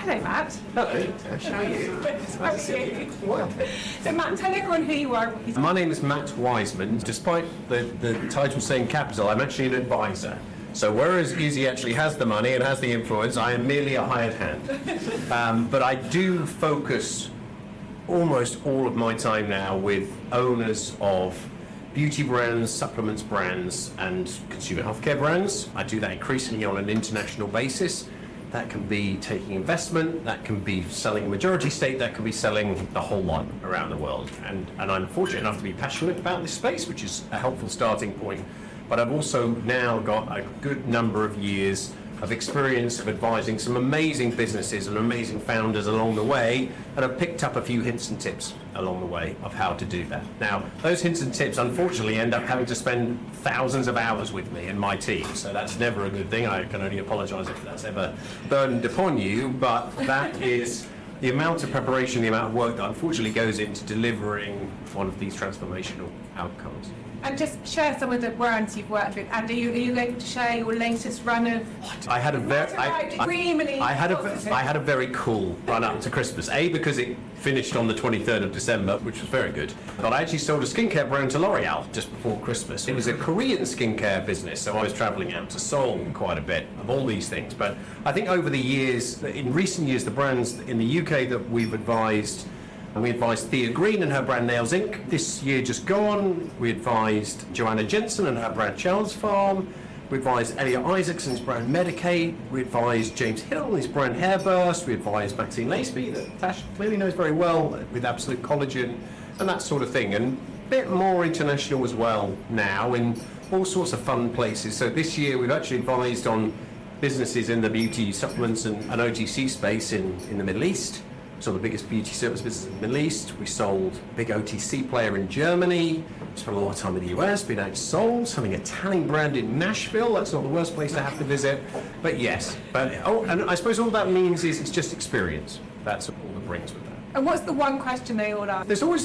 Hello, Matt. Hello, Tash. How are you? Nice to see you. Well, So, Matt, tell everyone who you are. my name is Matt Wiseman. Despite the title saying capital, I'm actually an advisor. So whereas Easy actually has the money and has the influence, I am merely a hired hand. But I do focus almost all of my time now with owners of beauty brands, supplements brands, and consumer healthcare brands. I do that increasingly on an international basis. That can be taking investment, that can be selling a majority stake, that can be selling the whole lot around the world. And I'm fortunate enough to be passionate about this space, which is a helpful starting point. But I've also now got a good number of years of experience of advising some amazing businesses and amazing founders along the way, and I've picked up a few hints and tips along the way of how to do that. Now, those hints and tips unfortunately end up having to spend thousands of hours with me and my team, so that's never a good thing. I can only apologise if that's ever burdened upon you, but that is the amount of preparation, the amount of work that unfortunately goes into delivering one of these transformational outcomes. And just share some of the brands you've worked with. And are you going to share your latest run of... I had a very, I had a very cool run up to Christmas. A, because it finished on the 23rd of December, which was very good. But I actually sold a skincare brand to L'Oreal just before Christmas. It was a Korean skincare business, so I was traveling out to Seoul quite a bit of all these things. But I think over the years, in recent years, the brands in the UK that we've advised, and we advised Thea Green and her brand Nails Inc. This year just gone, we advised Joanna Jensen and her brand Child's Farm. We advised Elliot Isaacson's brand Medicaid. We advised James Hill and his brand Hairburst. We advised Maxine Laceby, that Tash clearly knows very well, with Absolute Collagen and that sort of thing. And a bit more international as well now in all sorts of fun places. So this year we've actually advised on businesses in the beauty supplements and OTC space in the Middle East. So the biggest beauty service business in the Middle East. We sold a big OTC player in Germany. Spent a lot of time in the US, been out sold, having a tanning brand in Nashville. That's not the worst place to have to visit. But yes, and I suppose all that means is it's just experience. That's all it brings with that. And what's the one question they all ask? There's always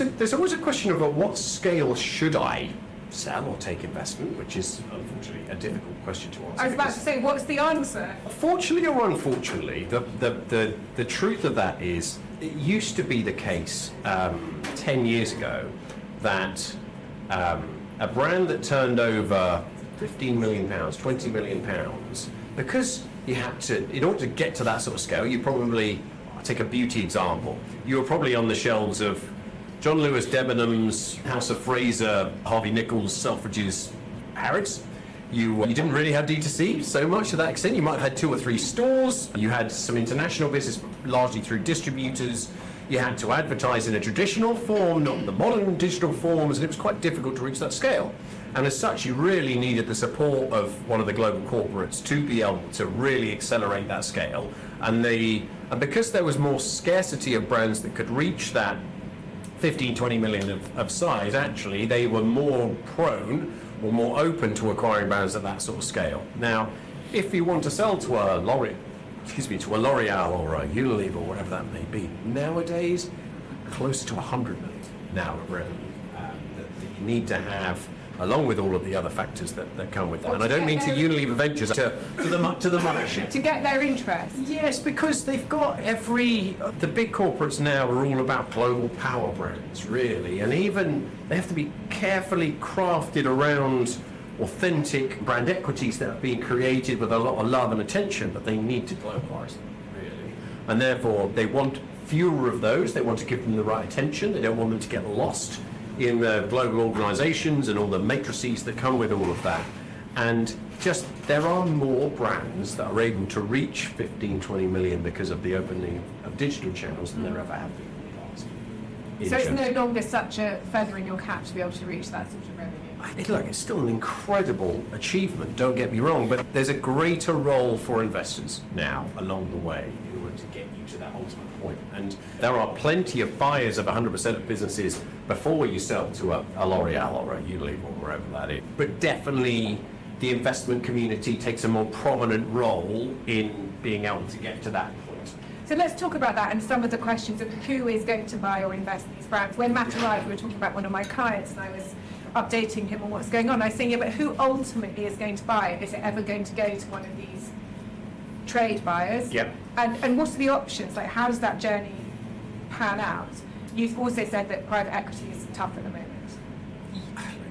a question of at what scale should I sell or take investment, which is unfortunately a difficult question to answer. I was about to say, what's the answer? Fortunately or unfortunately, the truth of that is, it used to be the case 10 years ago that a brand that turned over £15 million, £20 million, because you had to, in order to get to that sort of scale, you probably, I'll take a beauty example, you were probably on the shelves of John Lewis Debenhams, House of Fraser, Harvey Nichols, Selfridges, Harrods. You didn't really have D2C so much to that extent. You might have had 2 or 3 stores. You had some international business, largely through distributors. You had to advertise in a traditional form, not the modern digital forms, and it was quite difficult to reach that scale. And as such, you really needed the support of one of the global corporates to be able to really accelerate that scale. And because there was more scarcity of brands that could reach that 15, 20 million of size, actually, they were more prone or more open to acquiring brands at that sort of scale. Now, if you want to sell to a L'Oreal or a Unilever or whatever that may be, nowadays, closer to 100 million now around that you need to have, along with all of the other factors that come with that. And I don't mean to Unilever Ventures, to the mothership. To get their interest? Yes, because they've got the big corporates now are all about global power brands, really. And even they have to be carefully crafted around authentic brand equities that are being created with a lot of love and attention, but they need to globalize them, really. And therefore, they want fewer of those. They want to give them the right attention. They don't want them to get lost in the global organizations and all the matrices that come with all of that. And just, there are more brands that are able to reach 15, 20 million because of the opening of digital channels than there ever have been in the past. So it's no longer such a feather in your cap to be able to reach that sort of revenue? Look, it's still an incredible achievement, don't get me wrong, but there's a greater role for investors now along the way in order to get you to that ultimate point. And there are plenty of buyers of 100% of businesses before you sell to a L'Oreal or a Unilever or wherever that is. But definitely the investment community takes a more prominent role in being able to get to that point. So let's talk about that and some of the questions of who is going to buy or invest in these brands. When Matt arrived, we were talking about one of my clients and I was updating him on what's going on. I was saying, yeah, but who ultimately is going to buy it? Is it ever going to go to one of these trade buyers. Yep. And what are the options? Like, how does that journey pan out? You've also said that private equity is tough at the moment.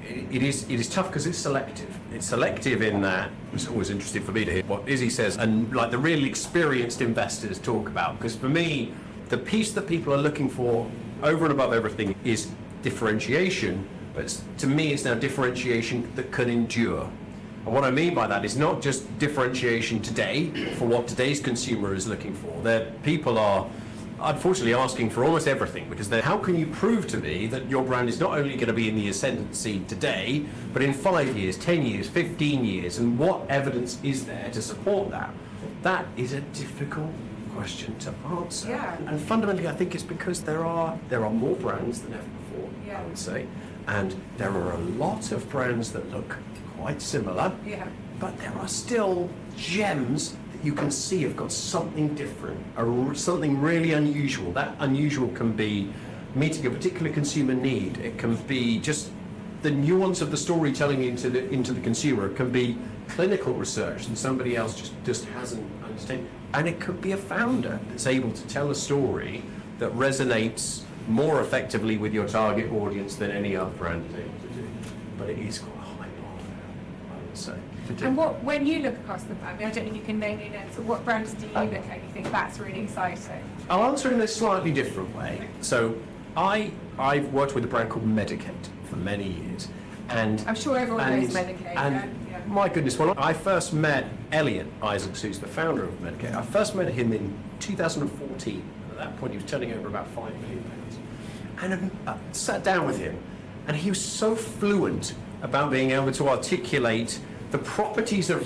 It is tough because it's selective. It's selective in that it's always interesting for me to hear what Izzy says and like the really experienced investors talk about. Because for me, the piece that people are looking for over and above everything is differentiation. But to me, it's now differentiation that can endure. And what I mean by that is not just differentiation today for what today's consumer is looking for. People are unfortunately asking for almost everything because how can you prove to me that your brand is not only going to be in the ascendancy today, but in 5 years, 10 years, 15 years, and what evidence is there to support that? That is a difficult question to answer. Yeah. And fundamentally, I think it's because there are more brands than ever before, Yeah. I would say, and there are a lot of brands that look quite similar, Yeah. but there are still gems that you can see have got something different, something really unusual. That unusual can be meeting a particular consumer need. It can be just the nuance of the storytelling into the consumer. It can be clinical research that somebody else just hasn't understood. And it could be a founder that's able to tell a story that resonates more effectively with your target audience than any other brand is able to do. But it is quite a high bar, I would say. And when you look across the brand, I mean, I don't know if you can name any names, but what brands do you look at and you think that's really exciting? I'll answer in a slightly different way. So I've worked with a brand called Medicate for many years. And I'm sure everyone knows Medicate. And yeah. my goodness, when I first met Elliot Isaacs, who's the founder of Medicate, I first met him in 2014. At that point, he was turning over about £5 million. And I sat down with him, and he was so fluent about being able to articulate the properties of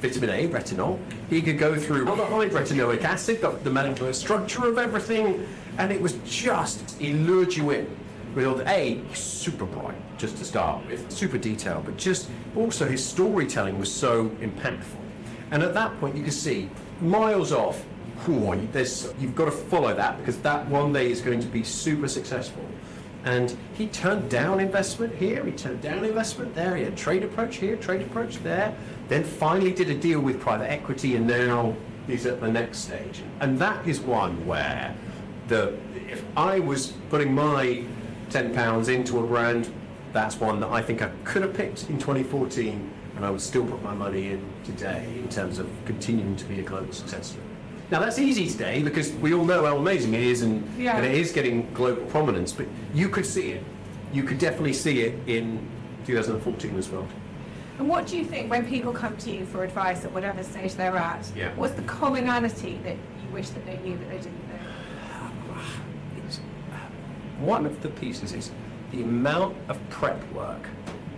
vitamin A, retinol. He could go through aldehyde, retinoic acid, the molecular structure of everything, and it was just, he lured you in. With all the he's super bright, just to start with, super detailed, but just also his storytelling was so impactful. And at that point, you could see miles off. You've got to follow that because that one day is going to be super successful. And he turned down investment here, he turned down investment there, he had trade approach here, trade approach there, then finally did a deal with private equity, and now he's at the next stage. And that is one where if I was putting my £10 into a brand, that's one that I think I could have picked in 2014, and I would still put my money in today in terms of continuing to be a global success story. Now that's easy today because we all know how amazing it is and it is getting global prominence, but you could see it. You could definitely see it in 2014 as well. And what do you think when people come to you for advice at whatever stage they're at? Yeah. What's the commonality that you wish that they knew that they didn't know? One of the pieces is the amount of prep work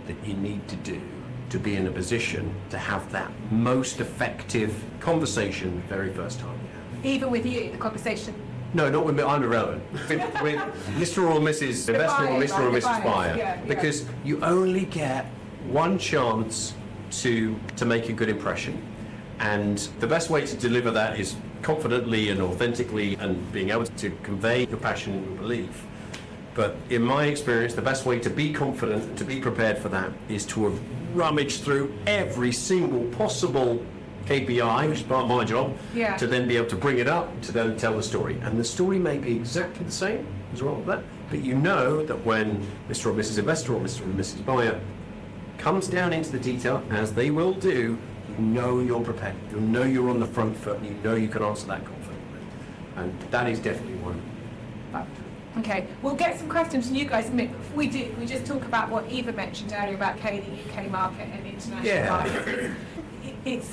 that you need to do to be in a position to have that most effective conversation the very first time. Even with you, the conversation. No, not with me. I'm irrelevant. with Mr. or Mrs. Investor or Mr. or Mrs. Buyer, because you only get one chance to make a good impression, and the best way to deliver that is confidently and authentically and being able to convey your passion and your belief. But in my experience, the best way to be confident and to be prepared for that is to have rummaged through every single possible KPI, which is part of my job, to then be able to bring it up, to then tell the story. And the story may be exactly the same as well, that, but you know that when Mr. or Mrs. Investor or Mr. or Mrs. Buyer comes down into the detail, as they will do, you know you're prepared. You know you're on the front foot, and you know you can answer that confidently. And that is definitely one factor. Okay, we'll get some questions from you guys. Before we do, we just talk about what Eva mentioned earlier about the UK market and international markets. It's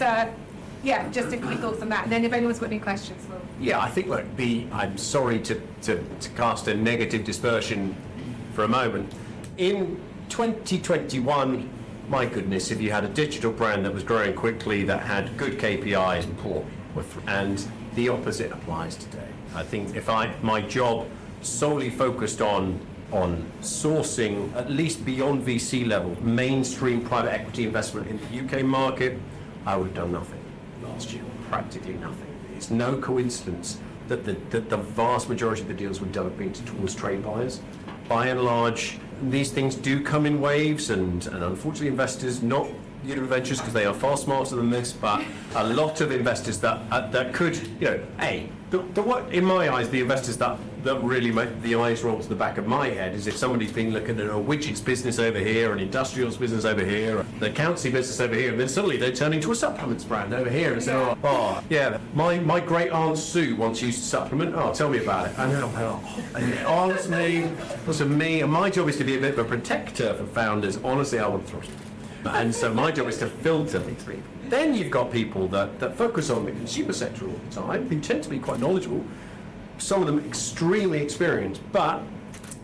just a few thoughts on that. And then if anyone's got any questions, we'll... Yeah, I think, look, I'm sorry to cast a negative dispersion for a moment. In 2021, my goodness, if you had a digital brand that was growing quickly, that had good KPIs, and the opposite applies today. I think if my job solely focused on sourcing, at least beyond VC level, mainstream private equity investment in the UK market, I would have done nothing last year, practically nothing. It's no coincidence that the vast majority of the deals we've done have been towards trade buyers. By and large, these things do come in waves, and unfortunately investors, not Unilever Ventures because they are far smarter than this, but a lot of investors that could, what in my eyes, the investors that really make the eyes roll to the back of my head is if somebody's been looking at a widgets business over here, an industrials business over here, the accountancy business over here, and then suddenly they turn into a supplements brand over here and say, my great aunt Sue once used a supplement. Oh, tell me about it. And honestly, listen, me, and my job is to be a bit of a protector for founders. Honestly, I want to throw. And so my job is to filter these people. Then you've got people that focus on the consumer sector all the time, who tend to be quite knowledgeable, some of them extremely experienced, but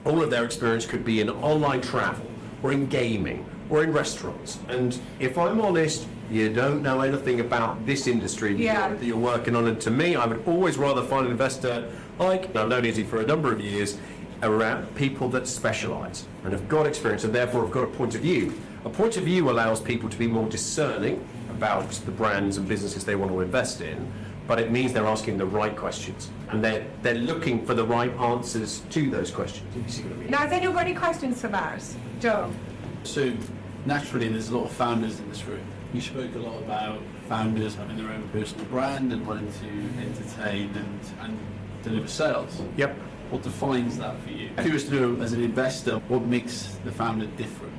all of their experience could be in online travel, or in gaming, or in restaurants. And if I'm honest, you don't know anything about this industry that you're working on. And to me, I would always rather find an investor like, I've known Izzy for a number of years, around people that specialise and have got experience and therefore have got a point of view. A point of view allows people to be more discerning about the brands and businesses they want to invest in, but it means they're asking the right questions and they're looking for the right answers to those questions. If you see what I mean. Now, has anyone got any questions for Mars? Joe? So, naturally, there's a lot of founders in this room. You spoke a lot about founders having their own personal brand and wanting to entertain and deliver sales. Yep. What defines that for you? Curious to know, as an investor, what makes the founder different?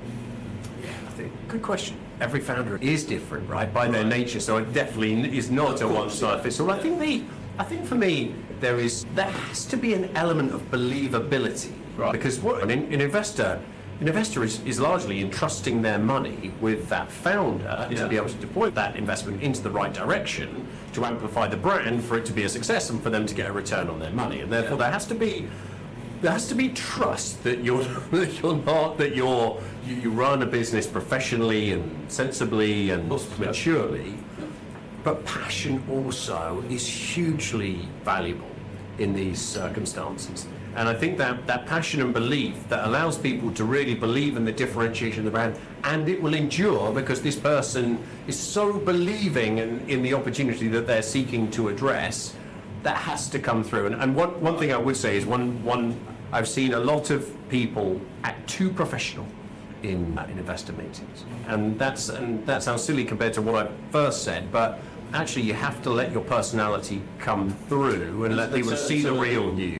Good question. Every founder is different, right, by their nature. So it definitely is not a one-size-fits-all. I think for me there has to be an element of believability, right? Because an investor is largely entrusting their money with that founder to be able to deploy that investment into the right direction to amplify the brand for it to be a success and for them to get a return on their money. And therefore there has to be trust that you run a business professionally and sensibly and maturely. But passion also is hugely valuable in these circumstances. And I think that passion and belief that allows people to really believe in the differentiation of the brand, and it will endure because this person is so believing in the opportunity that they're seeking to address, that has to come through. And one thing I would say is I've seen a lot of people act too professional in investor meetings, and that sounds silly compared to what I first said, but actually you have to let your personality come through and let people see the real you.